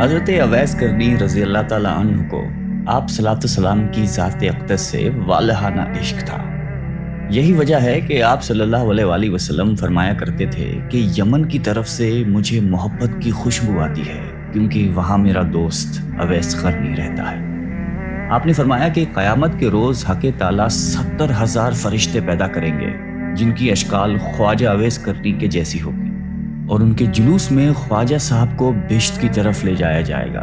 حضرت اویس کرنی رضی اللہ تعالیٰ عنہ کو آپ صلاۃ السلام کی ذات اقدس سے والہانہ عشق تھا۔ یہی وجہ ہے کہ آپ صلی اللہ علیہ وآلہ وسلم فرمایا کرتے تھے کہ یمن کی طرف سے مجھے محبت کی خوشبو آتی ہے کیونکہ وہاں میرا دوست اویس قرنی رہتا ہے۔ آپ نے فرمایا کہ قیامت کے روز حق تعالیٰ 70,000 فرشتے پیدا کریں گے جن کی اشکال خواجہ اویس کرنی کے جیسی ہوگی، اور ان کے جلوس میں خواجہ صاحب کو بہشت کی طرف لے جایا جائے گا۔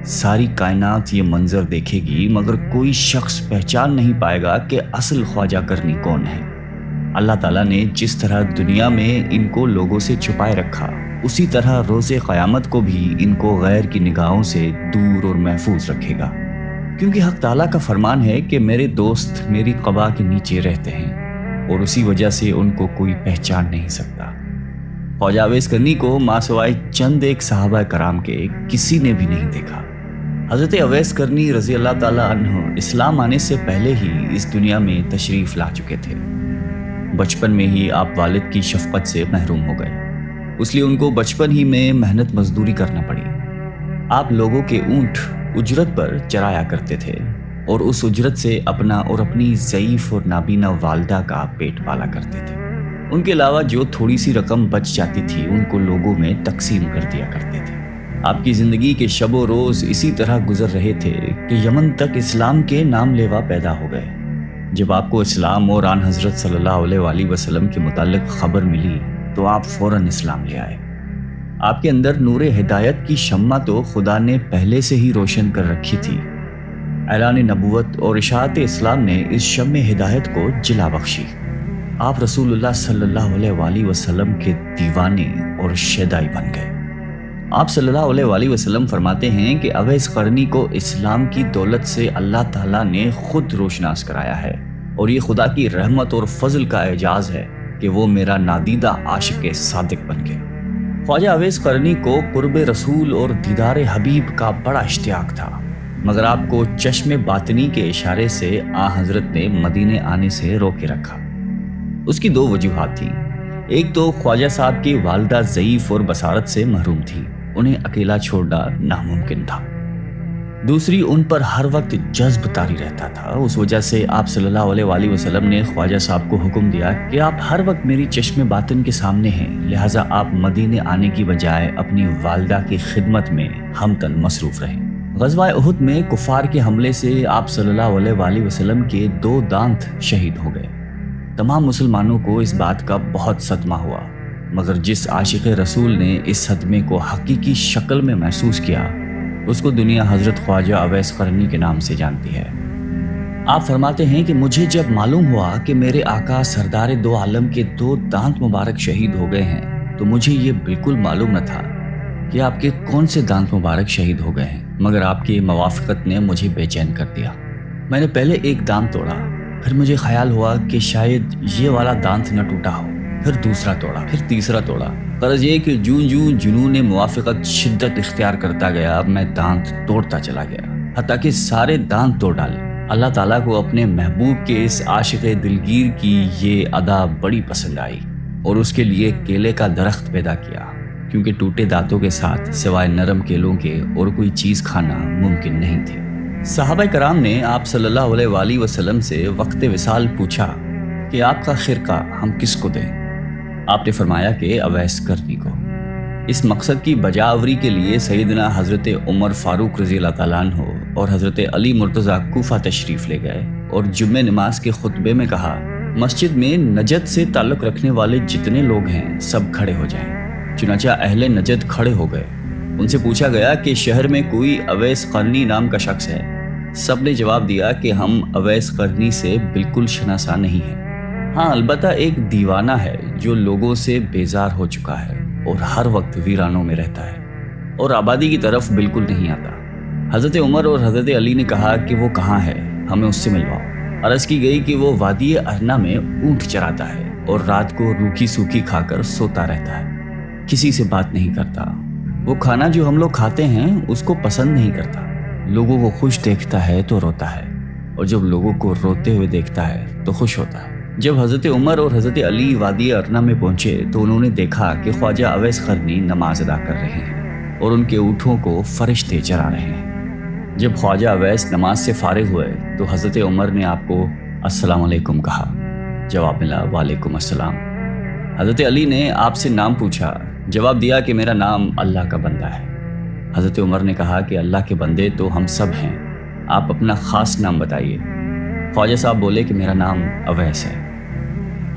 ساری کائنات یہ منظر دیکھے گی مگر کوئی شخص پہچان نہیں پائے گا کہ اصل خواجہ کرنی کون ہے۔ اللہ تعالیٰ نے جس طرح دنیا میں ان کو لوگوں سے چھپائے رکھا، اسی طرح روز قیامت کو بھی ان کو غیر کی نگاہوں سے دور اور محفوظ رکھے گا، کیونکہ حق تعالیٰ کا فرمان ہے کہ میرے دوست میری قبا کے نیچے رہتے ہیں اور اسی وجہ سے ان کو کوئی پہچان نہیں سکتا۔ خواجہ اویس کرنی کو ماں سوائے چند ایک صحابہ کرام کے کسی نے بھی نہیں دیکھا۔ حضرت اویس کرنی رضی اللہ تعالیٰ عنہ اسلام آنے سے پہلے ہی اس دنیا میں تشریف لا چکے تھے۔ بچپن میں ہی آپ والد کی شفقت سے محروم ہو گئے، اس لیے ان کو بچپن ہی میں محنت مزدوری کرنا پڑی۔ آپ لوگوں کے اونٹ اجرت پر چرایا کرتے تھے اور اس اجرت سے اپنا اور اپنی ضعیف اور نابینا والدہ کا پیٹ پالا کرتے تھے۔ ان کے علاوہ جو تھوڑی سی رقم بچ جاتی تھی ان کو لوگوں میں تقسیم کر دیا کرتے تھے۔ آپ کی زندگی کے شب و روز اسی طرح گزر رہے تھے کہ یمن تک اسلام کے نام لیوا پیدا ہو گئے۔ جب آپ کو اسلام اور آن حضرت صلی اللہ علیہ وآلہ وسلم کے متعلق خبر ملی تو آپ فوراً اسلام لے آئے۔ آپ کے اندر نور ہدایت کی شمع تو خدا نے پہلے سے ہی روشن کر رکھی تھی۔ اعلان نبوت اور اشاعت اسلام نے اس شمع ہدایت کو جلا بخشی۔ آپ رسول اللہ صلی اللہ علیہ وآلہ وسلم کے دیوانے اور شیدائی بن گئے۔ آپ صلی اللہ علیہ وآلہ وسلم فرماتے ہیں کہ اویس قرنی کو اسلام کی دولت سے اللہ تعالیٰ نے خود روشناس کرایا ہے، اور یہ خدا کی رحمت اور فضل کا اعجاز ہے کہ وہ میرا نادیدہ عاشق صادق بن گئے۔ خواجہ اویس قرنی کو قرب رسول اور دیدار حبیب کا بڑا اشتیاق تھا، مگر آپ کو چشم باطنی کے اشارے سے آن حضرت نے مدینے آنے سے روکے رکھا۔ اس کی دو وجوہات تھیں۔ ایک تو خواجہ صاحب کی والدہ ضعیف اور بصارت سے محروم تھی، انہیں اکیلا چھوڑنا ناممکن تھا۔ دوسری، ان پر ہر وقت جذب طاری رہتا تھا، اس وجہ سے آپ صلی اللہ علیہ وآلہ وسلم نے خواجہ صاحب کو حکم دیا کہ آپ ہر وقت میری چشم باطن کے سامنے ہیں، لہٰذا آپ مدینے آنے کی بجائے اپنی والدہ کی خدمت میں ہمتن مصروف رہیں۔ غزوہ احد میں کفار کے حملے سے آپ صلی اللہ علیہ وآلہ وسلم کے 2 دانت شہید ہو گئے۔ تمام مسلمانوں کو اس بات کا بہت صدمہ ہوا، مگر جس عاشق رسول نے اس صدمے کو حقیقی شکل میں محسوس کیا، اس کو دنیا حضرت خواجہ اویس قرنی کے نام سے جانتی ہے۔ آپ فرماتے ہیں کہ مجھے جب معلوم ہوا کہ میرے آقا سردار دو عالم کے 2 دانت مبارک شہید ہو گئے ہیں تو مجھے یہ بالکل معلوم نہ تھا کہ آپ کے کون سے دانت مبارک شہید ہو گئے ہیں، مگر آپ کی موافقت نے مجھے بے چین کر دیا۔ میں نے پہلے ایک دانت توڑا، پھر مجھے خیال ہوا کہ شاید یہ والا دانت نہ ٹوٹا ہو، پھر دوسرا توڑا، پھر تیسرا توڑا۔ غرض یہ کہ جوں جنون موافقت شدت اختیار کرتا گیا، اب میں دانت توڑتا چلا گیا، حتیٰ کہ سارے دانت توڑ ڈالے۔ اللہ تعالیٰ کو اپنے محبوب کے اس عاشق دلگیر کی یہ ادا بڑی پسند آئی اور اس کے لیے کیلے کا درخت پیدا کیا، کیونکہ ٹوٹے دانتوں کے ساتھ سوائے نرم کیلوں کے اور کوئی چیز کھانا ممکن نہیں تھی۔ صحابہ کرام نے آپ صلی اللہ علیہ وآلہ وسلم سے وقت وصال پوچھا کہ آپ کا خرقہ ہم کس کو دیں؟ آپ نے فرمایا کہ اویس کرنی کو۔ اس مقصد کی بجاوری کے لیے سیدنا حضرت عمر فاروق رضی اللہ تعالیٰ عنہ اور حضرت علی مرتضیٰ کوفہ تشریف لے گئے اور جمعہ نماز کے خطبے میں کہا، مسجد میں نجد سے تعلق رکھنے والے جتنے لوگ ہیں سب کھڑے ہو جائیں۔ چنانچہ اہل نجد کھڑے ہو گئے۔ ان سے پوچھا گیا کہ شہر میں کوئی اویس قرنی نام کا شخص ہے؟ سب نے جواب دیا کہ ہم اویس قرنی سے بالکل شناسا نہیں ہیں۔ ہاں، البتہ ایک دیوانہ ہے جو لوگوں سے بیزار ہو چکا ہے اور ہر وقت ویرانوں میں رہتا ہے اور آبادی کی طرف بالکل نہیں آتا۔ حضرت عمر اور حضرت علی نے کہا کہ وہ کہاں ہے، ہمیں اس سے ملواؤ۔ عرض کی گئی کہ وہ وادی ارنا میں اونٹ چراتا ہے اور رات کو روکھی سوکھی کھا کر سوتا رہتا ہے، کسی سے بات نہیں کرتا۔ وہ کھانا جو ہم لوگ کھاتے ہیں اس کو پسند نہیں کرتا، لوگوں کو خوش دیکھتا ہے تو روتا ہے، اور جب لوگوں کو روتے ہوئے دیکھتا ہے تو خوش ہوتا ہے۔ جب حضرت عمر اور حضرت علی وادی ارنا میں پہنچے تو انہوں نے دیکھا کہ خواجہ اویس قرنی نماز ادا کر رہے ہیں اور ان کے اونٹوں کو فرشتے چرا رہے ہیں۔ جب خواجہ اویس نماز سے فارغ ہوئے تو حضرت عمر نے آپ کو السلام علیکم کہا۔ جواب ملا وعلیکم السلام۔ حضرت علی نے آپ سے نام پوچھا، جواب دیا کہ میرا نام اللہ کا بندہ ہے۔ حضرت عمر نے کہا کہ اللہ کے بندے تو ہم سب ہیں، آپ اپنا خاص نام بتائیے۔ خواجہ صاحب بولے کہ میرا نام اویس ہے۔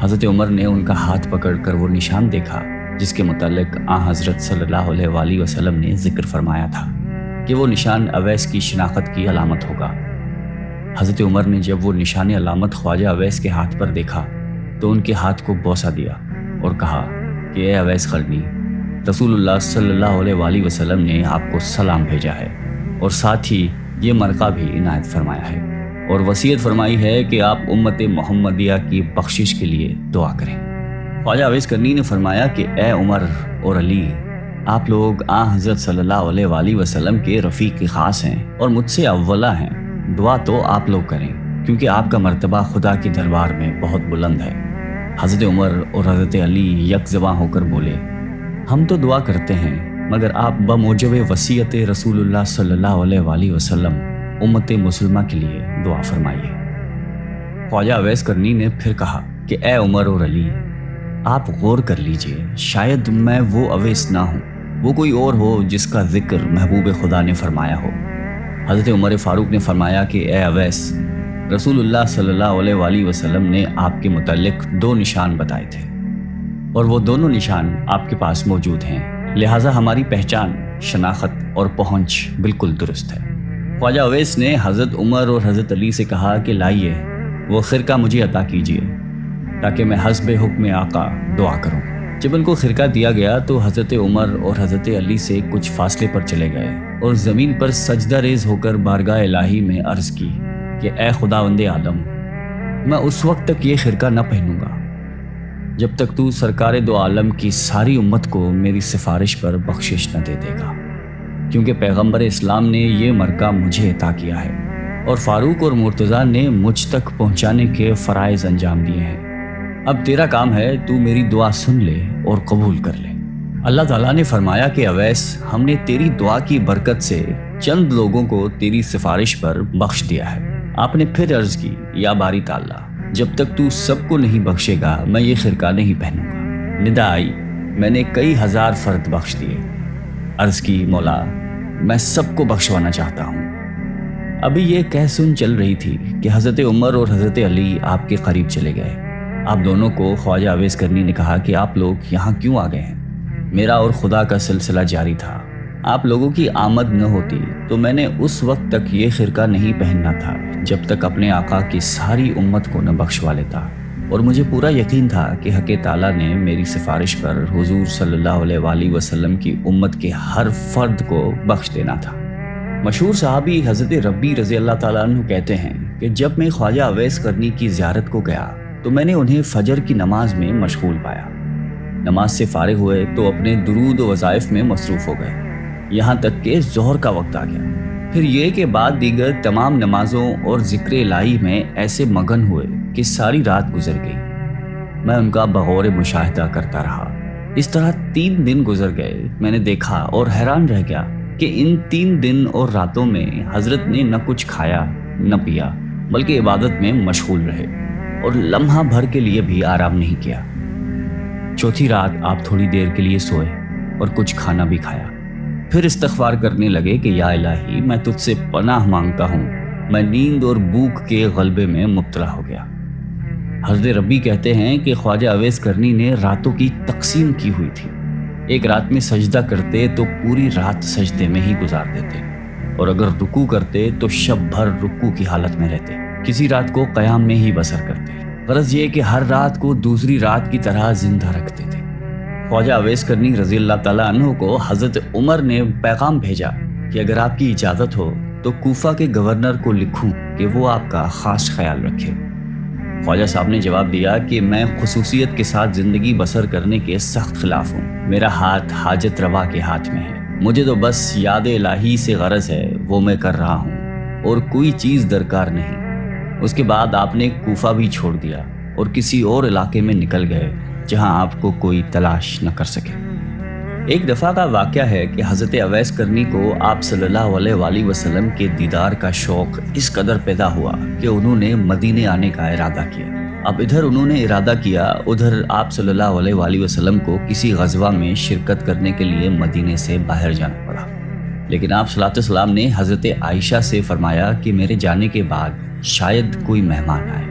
حضرت عمر نے ان کا ہاتھ پکڑ کر وہ نشان دیکھا جس کے متعلق حضرت صلی اللہ علیہ وآلہ وسلم نے ذکر فرمایا تھا کہ وہ نشان اویس کی شناخت کی علامت ہوگا۔ حضرت عمر نے جب وہ نشان علامت خواجہ اویس کے ہاتھ پر دیکھا تو ان کے ہاتھ کو بوسہ دیا اور کہا کہ اے اویس قرنی، رسول اللہ صلی اللہ علیہ وآلہ وسلم نے آپ کو سلام بھیجا ہے اور ساتھ ہی یہ مرقع بھی عنایت فرمایا ہے اور وصیت فرمائی ہے کہ آپ امت محمدیہ کی بخشش کے لیے دعا کریں۔ خواجہ اویس قرنی نے فرمایا کہ اے عمر اور علی، آپ لوگ حضرت صلی اللہ علیہ وآلہ وسلم کے رفیق خاص ہیں اور مجھ سے اولا ہیں، دعا تو آپ لوگ کریں کیونکہ آپ کا مرتبہ خدا کی دربار میں بہت بلند ہے۔ حضرت عمر اور حضرت علی یک زباں ہو کر بولے، ہم تو دعا کرتے ہیں مگر آپ بموجب وصیت رسول اللہ صلی اللہ علیہ وآلہ وسلم امت مسلمہ کے لیے دعا فرمائیے۔ خواجہ اویس قرنی نے پھر کہا کہ اے عمر اور علی، آپ غور کر لیجئے، شاید میں وہ اویس نہ ہوں، وہ کوئی اور ہو جس کا ذکر محبوب خدا نے فرمایا ہو۔ حضرت عمر فاروق نے فرمایا کہ اے اویس، رسول اللہ صلی اللہ علیہ وآلہ وسلم نے آپ کے متعلق 2 نشان بتائے تھے اور وہ دونوں نشان آپ کے پاس موجود ہیں، لہٰذا ہماری پہچان، شناخت اور پہنچ بالکل درست ہے۔ خواجہ اویس نے حضرت عمر اور حضرت علی سے کہا کہ لائیے وہ خرقہ مجھے عطا کیجیے تاکہ میں حسب حکم آقا دعا کروں۔ جب ان کو خرقہ دیا گیا تو حضرت عمر اور حضرت علی سے کچھ فاصلے پر چلے گئے اور زمین پر سجدہ ریز ہو کر بارگاہ الہی میں عرض کی کہ اے خداوند عالم، میں اس وقت تک یہ خرقہ نہ پہنوں گا جب تک تو سرکار دو عالم کی ساری امت کو میری سفارش پر بخشش نہ دے دے گا، کیونکہ پیغمبر اسلام نے یہ مرقع مجھے عطا کیا ہے اور فاروق اور مرتضیٰ نے مجھ تک پہنچانے کے فرائض انجام دیے ہیں۔ اب تیرا کام ہے، تو میری دعا سن لے اور قبول کر لے۔ اللہ تعالیٰ نے فرمایا کہ اویس، ہم نے تیری دعا کی برکت سے چند لوگوں کو تیری سفارش پر بخش دیا ہے۔ آپ نے پھر عرض کی، یا باری تعالیٰ، جب تک تو سب کو نہیں بخشے گا میں یہ خرقہ نہیں پہنوں گا۔ ندا آئی، میں نے کئی ہزار فرد بخش دیے۔ عرض کی، مولا میں سب کو بخشوانا چاہتا ہوں۔ ابھی یہ کہہ سن چل رہی تھی کہ حضرت عمر اور حضرت علی آپ کے قریب چلے گئے۔ آپ دونوں کو خواجہ اویس قرنی نے کہا کہ آپ لوگ یہاں کیوں آ گئے ہیں؟ میرا اور خدا کا سلسلہ جاری تھا، آپ لوگوں کی آمد نہ ہوتی تو میں نے اس وقت تک یہ خرقہ نہیں پہننا تھا جب تک اپنے آقا کی ساری امت کو نہ بخشوا لیتا، اور مجھے پورا یقین تھا کہ حق تعالیٰ نے میری سفارش پر حضور صلی اللہ علیہ وآلہ وسلم کی امت کے ہر فرد کو بخش دینا تھا۔ مشہور صحابی حضرت ربی رضی اللہ تعالیٰ عنہ کہتے ہیں کہ جب میں خواجہ اویس قرنی کی زیارت کو گیا تو میں نے انہیں فجر کی نماز میں مشغول پایا۔ نماز سے فارغ ہوئے تو اپنے درود و وظائف میں مصروف ہو گئے، یہاں تک کہ ظہر کا وقت آ گیا۔ پھر یہ کہ بعد دیگر تمام نمازوں اور ذکر الہی میں ایسے مگن ہوئے کہ ساری رات گزر گئی۔ میں ان کا بغور مشاہدہ کرتا رہا۔ اس طرح 3 دن گزر گئے۔ میں نے دیکھا اور حیران رہ گیا کہ ان 3 دن اور راتوں میں حضرت نے نہ کچھ کھایا نہ پیا، بلکہ عبادت میں مشغول رہے اور لمحہ بھر کے لیے بھی آرام نہیں کیا۔ چوتھی رات آپ تھوڑی دیر کے لیے سوئے اور کچھ کھانا بھی کھایا، پھر استغفار کرنے لگے کہ یا الہی، میں تجھ سے پناہ مانگتا ہوں، میں نیند اور بھوک کے غلبے میں مبتلا ہو گیا۔ حضرت ربی کہتے ہیں کہ خواجہ اویس قرنی نے راتوں کی تقسیم کی ہوئی تھی۔ ایک رات میں سجدہ کرتے تو پوری رات سجدے میں ہی گزار دیتے، اور اگر رکوع کرتے تو شب بھر رکوع کی حالت میں رہتے، کسی رات کو قیام میں ہی بسر کرتے۔ غرض یہ کہ ہر رات کو دوسری رات کی طرح زندہ رکھتے تھے۔ خواجہ اویس قرنی رضی اللہ تعالیٰ عنہ کو حضرت عمر نے پیغام بھیجا کہ اگر آپ کی اجازت ہو تو کوفہ کے گورنر کو لکھوں کہ وہ آپ کا خاص خیال رکھے۔ خواجہ صاحب نے جواب دیا کہ میں خصوصیت کے ساتھ زندگی بسر کرنے کے سخت خلاف ہوں، میرا ہاتھ حاجت روا کے ہاتھ میں ہے، مجھے تو بس یاد الہی سے غرض ہے، وہ میں کر رہا ہوں اور کوئی چیز درکار نہیں۔ اس کے بعد آپ نے کوفہ بھی چھوڑ دیا اور کسی اور علاقے میں نکل گئے جہاں آپ کو کوئی تلاش نہ کر سکے۔ ایک دفعہ کا واقعہ ہے کہ حضرت اویس کرنی کو آپ صلی اللہ علیہ وآلہ وسلم کے دیدار کا شوق اس قدر پیدا ہوا کہ انہوں نے مدینے آنے کا ارادہ کیا۔ اب ادھر انہوں نے ارادہ کیا، ادھر آپ صلی اللہ علیہ وآلہ وسلم کو کسی غزوہ میں شرکت کرنے کے لیے مدینے سے باہر جانا پڑا۔ لیکن آپ صلی اللہ علیہ وسلم نے حضرت عائشہ سے فرمایا کہ میرے جانے کے بعد شاید کوئی مہمان آئے،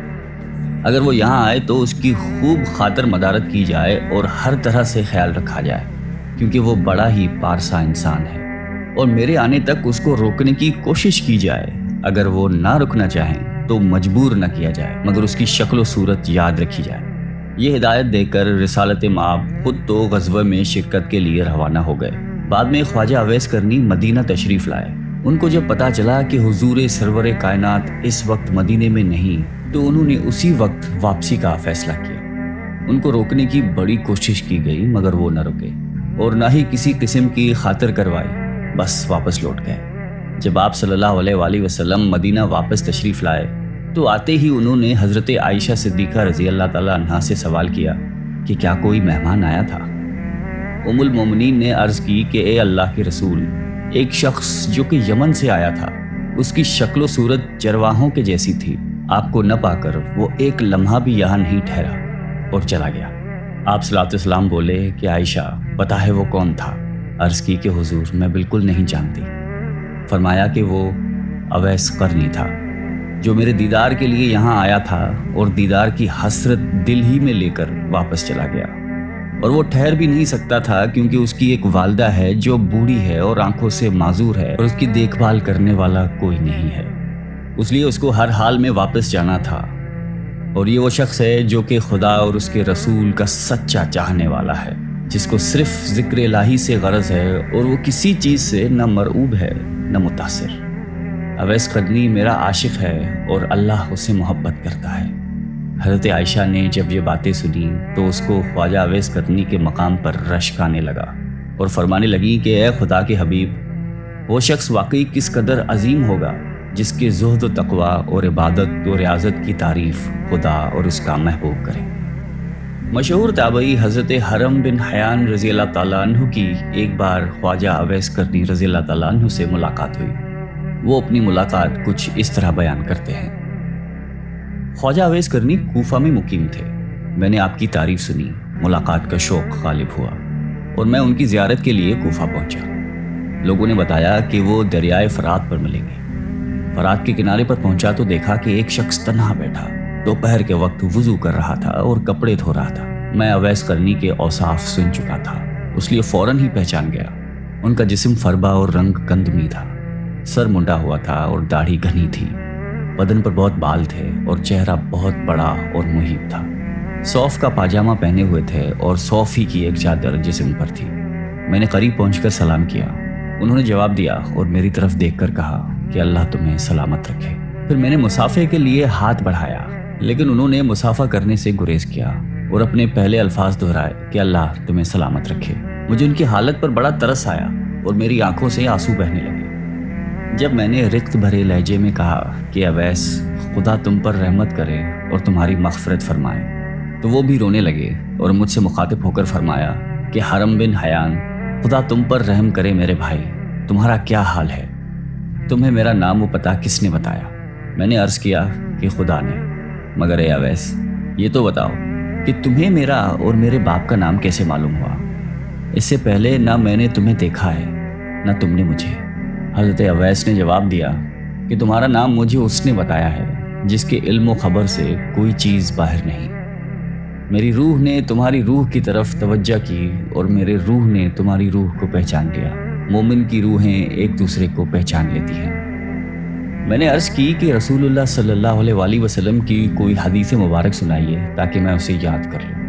اگر وہ یہاں آئے تو اس کی خوب خاطر مدارت کی جائے اور ہر طرح سے خیال رکھا جائے، کیونکہ وہ بڑا ہی پارسا انسان ہے، اور میرے آنے تک اس کو روکنے کی کوشش کی جائے۔ اگر وہ نہ رکنا چاہیں تو مجبور نہ کیا جائے، مگر اس کی شکل و صورت یاد رکھی جائے۔ یہ ہدایت دے کر رسالت مآب خود تو غزوہ میں شرکت کے لیے روانہ ہو گئے۔ بعد میں خواجہ اویس کرنی مدینہ تشریف لائے۔ ان کو جب پتا چلا کہ حضور سرور کائنات اس وقت مدینے میں نہیں، تو انہوں نے اسی وقت واپسی کا فیصلہ کیا۔ ان کو روکنے کی بڑی کوشش کی گئی، مگر وہ نہ رکے اور نہ ہی کسی قسم کی خاطر کروائی، بس واپس لوٹ گئے۔ جب آپ صلی اللہ علیہ وآلہ وسلم مدینہ واپس تشریف لائے تو آتے ہی انہوں نے حضرت عائشہ صدیقہ رضی اللہ تعالیٰ عنہا سے سوال کیا کہ کیا کوئی مہمان آیا تھا؟ ام المومنین نے عرض کی کہ اے اللہ کے رسول، ایک شخص جو کہ یمن سے آیا تھا، اس کی شکل و صورت چرواہوں کے جیسی تھی، آپ کو نہ پا کر وہ ایک لمحہ بھی یہاں نہیں ٹھہرا اور چلا گیا۔ آپ صلی اللہ علیہ وسلم بولے کہ عائشہ پتہ ہے وہ کون تھا؟ عرض کی کہ حضور میں بالکل نہیں جانتی۔ فرمایا کہ وہ اویس قرنی تھا، جو میرے دیدار کے لیے یہاں آیا تھا اور دیدار کی حسرت دل ہی میں لے کر واپس چلا گیا، اور وہ ٹھہر بھی نہیں سکتا تھا کیونکہ اس کی ایک والدہ ہے جو بوڑھی ہے اور آنکھوں سے معذور ہے، اور اس کی دیکھ بھال کرنے والا کوئی نہیں ہے، اس لیے اس کو ہر حال میں واپس جانا تھا۔ اور یہ وہ شخص ہے جو کہ خدا اور اس کے رسول کا سچا چاہنے والا ہے، جس کو صرف ذکر الہی سے غرض ہے اور وہ کسی چیز سے نہ مرعوب ہے نہ متاثر۔ اویس قرنی میرا عاشق ہے اور اللہ اسے محبت کرتا ہے۔ حضرت عائشہ نے جب یہ باتیں سنی تو اس کو خواجہ اویس قرنی کے مقام پر رشک آنے لگا اور فرمانے لگی کہ اے خدا کے حبیب، وہ شخص واقعی کس قدر عظیم ہوگا جس کے زہد و تقوی اور عبادت و ریاضت کی تعریف خدا اور اس کا محبوب کرے۔ مشہور تابعی حضرت حرم بن حیان رضی اللہ تعالیٰ عنہ کی ایک بار خواجہ اویس قرنی رضی اللہ تعالیٰ عنہ سے ملاقات ہوئی۔ وہ اپنی ملاقات کچھ اس طرح بیان کرتے ہیں۔ خواجہ اویس کرنی کوفہ میں مقیم تھے۔ میں نے آپ کی تعریف سنی، ملاقات کا شوق غالب ہوا اور میں ان کی زیارت کے لیے کوفہ پہنچا۔ لوگوں نے بتایا کہ وہ دریائے فرات پر ملیں گے۔ فرات کے کنارے پر پہنچا تو دیکھا کہ ایک شخص تنہا بیٹھا دوپہر کے وقت وضو کر رہا تھا اور کپڑے دھو رہا تھا۔ میں اویس کرنی کے اوصاف سن چکا تھا، اس لیے فوراً ہی پہچان گیا۔ ان کا جسم فربا اور رنگ گندمی تھا، سر منڈا ہوا تھا اور داڑھی گھنی تھی، بدن پر بہت بال تھے اور چہرہ بہت بڑا اور محیب تھا۔ صوف کا پاجامہ پہنے ہوئے تھے اور صوف ہی کی ایک چادر جسم پر تھی۔ میں نے قریب پہنچ کر سلام کیا۔ انہوں نے جواب دیا اور میری طرف دیکھ کر کہا کہ اللہ تمہیں سلامت رکھے۔ پھر میں نے مصافحے کے لیے ہاتھ بڑھایا، لیکن انہوں نے مصافحہ کرنے سے گریز کیا اور اپنے پہلے الفاظ دہرائے کہ اللہ تمہیں سلامت رکھے۔ مجھے ان کی حالت پر بڑا ترس آیا اور میری آنکھوں سے آنسو بہنے لگے۔ جب میں نے رقت بھرے لہجے میں کہا کہ اویس، خدا تم پر رحمت کرے اور تمہاری مغفرت فرمائے، تو وہ بھی رونے لگے اور مجھ سے مخاطب ہو کر فرمایا کہ حرم بن حیان، خدا تم پر رحم کرے میرے بھائی، تمہارا کیا حال ہے؟ تمہیں میرا نام و پتہ کس نے بتایا؟ میں نے عرض کیا کہ خدا نے۔ مگر اے اویس، یہ تو بتاؤ کہ تمہیں میرا اور میرے باپ کا نام کیسے معلوم ہوا؟ اس سے پہلے نہ میں نے تمہیں دیکھا ہے نہ تم نے مجھے۔ حضرت اویس نے جواب دیا کہ تمہارا نام مجھے اس نے بتایا ہے جس کے علم و خبر سے کوئی چیز باہر نہیں۔ میری روح نے تمہاری روح کی طرف توجہ کی اور میرے روح نے تمہاری روح کو پہچان لیا۔ مومن کی روحیں ایک دوسرے کو پہچان لیتی ہیں۔ میں نے عرض کی کہ رسول اللہ صلی اللہ علیہ وآلہ وسلم کی کوئی حدیث مبارک سنائیے تاکہ میں اسے یاد کر لوں۔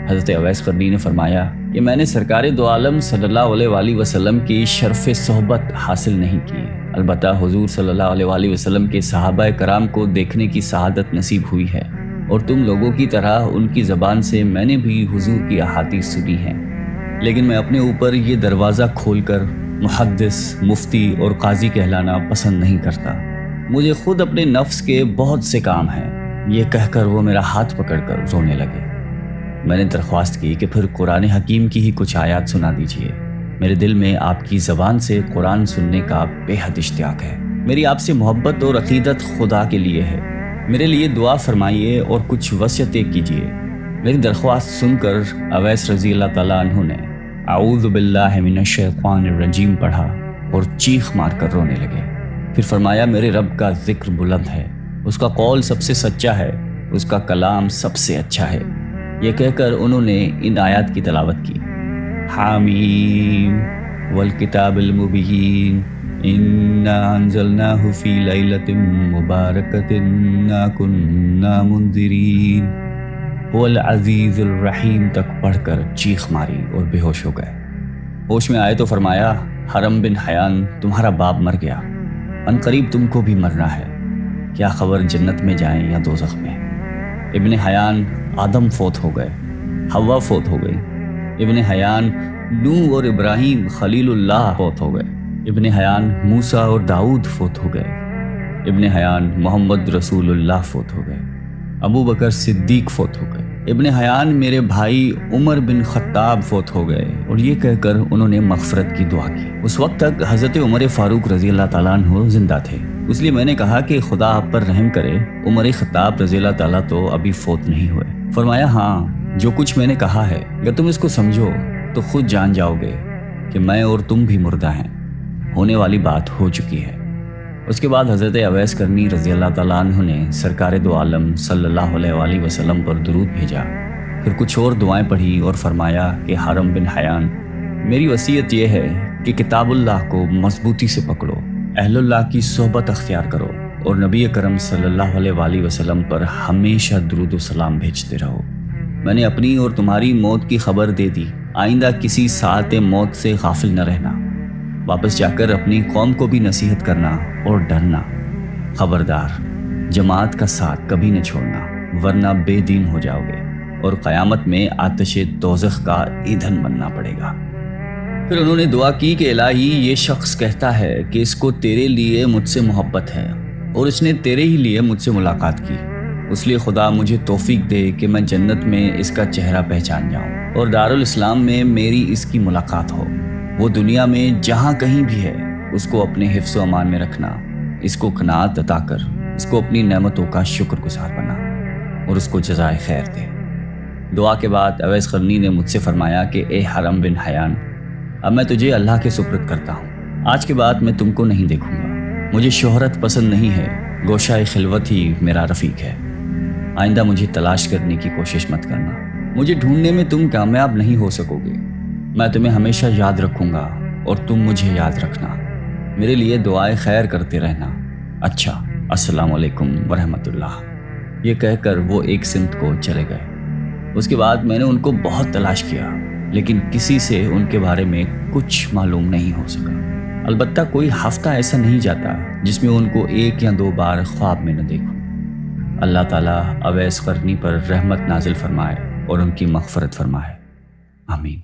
حضرت اویس قرنی نے فرمایا کہ میں نے سرکار دو عالم صلی اللہ علیہ وآلہ وسلم کی شرف صحبت حاصل نہیں کی، البتہ حضور صلی اللہ علیہ وآلہ وسلم کے صحابہ کرام کو دیکھنے کی سعادت نصیب ہوئی ہے، اور تم لوگوں کی طرح ان کی زبان سے میں نے بھی حضور کی احادیث سنی ہیں، لیکن میں اپنے اوپر یہ دروازہ کھول کر محدث، مفتی اور قاضی کہلانا پسند نہیں کرتا۔ مجھے خود اپنے نفس کے بہت سے کام ہیں یہ کہہ کر وہ میرا ہاتھ پکڑ کر رونے لگے۔ میں نے درخواست کی کہ پھر قرآن حکیم کی ہی کچھ آیات سنا دیجیے۔ میرے دل میں آپ کی زبان سے قرآن سننے کا بے حد اشتیاق ہے۔ میری آپ سے محبت اور عقیدت خدا کے لیے ہے۔ میرے لیے دعا فرمائیے اور کچھ وصیتیں کیجیے۔ میری درخواست سن کر اویس رضی اللہ تعالیٰ عنہ نے اعوذ باللہ من الشیطان الرجیم پڑھا اور چیخ مار کر رونے لگے۔ پھر فرمایا میرے رب کا ذکر بلند ہے، اس کا قول سب سے سچا ہے، اس کا کلام سب سے اچھا ہے۔ یہ کہہ کر انہوں نے ان آیات کی تلاوت کی۔ حامیم والکتاب المبین انا انزلناہ فی لیلۃ مبارکۃ انا کنا منذرین هو العزیز الرحیم تک پڑھ کر چیخ ماری اور بے ہوش ہو گئے۔ ہوش میں آئے تو فرمایا حرم بن حیان تمہارا باپ مر گیا، ان قریب تم کو بھی مرنا ہے، کیا خبر جنت میں جائیں یا دوزخ میں۔ ابن حیان آدم فوت ہو گئے، حوا فوت ہو گئی۔ ابن حیان نوح اور ابراہیم خلیل اللہ فوت ہو گئے۔ ابن حیان موسیٰ اور داؤد فوت ہو گئے۔ ابن حیان محمد رسول اللہ فوت ہو گئے۔ ابو بکر صدیق فوت ہو گئے۔ ابن حیان میرے بھائی عمر بن خطاب فوت ہو گئے، اور یہ کہہ کر انہوں نے مغفرت کی دعا کی۔ اس وقت تک حضرت عمر فاروق رضی اللہ تعالیٰ عنہ زندہ تھے، اس لیے میں نے کہا کہ خدا آپ پر رحم کرے، عمر خطاب رضی اللہ تعالیٰ تو ابھی فوت نہیں ہوئے۔ فرمایا ہاں، جو کچھ میں نے کہا ہے اگر تم اس کو سمجھو تو خود جان جاؤ گے کہ میں اور تم بھی مردہ ہیں، ہونے والی بات ہو چکی ہے۔ اس کے بعد حضرت اویس کرنی رضی اللہ تعالیٰ عنہ نے سرکار دو عالم صلی اللہ علیہ وآلہ وسلم پر درود بھیجا، پھر کچھ اور دعائیں پڑھی اور فرمایا کہ حرم بن حیان، میری وصیت یہ ہے کہ کتاب اللہ کو مضبوطی سے پکڑو، اہل اللہ کی صحبت اختیار کرو، اور نبی کرم صلی اللہ علیہ وآلہ وسلم پر ہمیشہ درود و سلام بھیجتے رہو۔ میں نے اپنی اور تمہاری موت کی خبر دے دی، آئندہ کسی ساعت موت سے غافل نہ رہنا، واپس جا کر اپنی قوم کو بھی نصیحت کرنا اور ڈرنا۔ خبردار، جماعت کا ساتھ کبھی نہ چھوڑنا، ورنہ بے دین ہو جاؤ گے اور قیامت میں آتش دوزخ کا ایندھن بننا پڑے گا۔ پھر انہوں نے دعا کی کہ الہی، یہ شخص کہتا ہے کہ اس کو تیرے لیے مجھ سے محبت ہے اور اس نے تیرے ہی لیے مجھ سے ملاقات کی، اس لیے خدا مجھے توفیق دے کہ میں جنت میں اس کا چہرہ پہچان جاؤں اور دارالاسلام میں میری اس کی ملاقات ہو۔ وہ دنیا میں جہاں کہیں بھی ہے اس کو اپنے حفظ و امان میں رکھنا، اس کو قناعت عطا کر اس کو اپنی نعمتوں کا شکر گزار بنا اور اس کو جزائے خیر دے۔ دعا کے بعد اویس قرنی نے مجھ سے فرمایا کہ اے حرم بن حیان، اب میں تجھے اللہ کے سپرد کرتا ہوں، آج کے بعد میں تم کو نہیں دیکھوں گا، مجھے شہرت پسند نہیں ہے، گوشہ خلوت ہی میرا رفیق ہے، آئندہ مجھے تلاش کرنے کی کوشش مت کرنا، مجھے ڈھونڈنے میں تم کامیاب نہیں ہو سکو گے، میں تمہیں ہمیشہ یاد رکھوں گا اور تم مجھے یاد رکھنا، میرے لیے دعائیں خیر کرتے رہنا۔ اچھا، السلام علیکم ورحمۃ اللہ۔ یہ کہہ کر وہ ایک سمت کو چلے گئے۔ اس کے بعد میں نے ان کو بہت تلاش کیا، لیکن کسی سے ان کے بارے میں کچھ معلوم نہیں ہو سکا۔ البتہ کوئی ہفتہ ایسا نہیں جاتا جس میں ان کو ایک یا دو بار خواب میں نہ دیکھوں۔ اللہ تعالیٰ اویس قرنی پر رحمت نازل فرمائے اور ان کی مغفرت فرمائے، آمین۔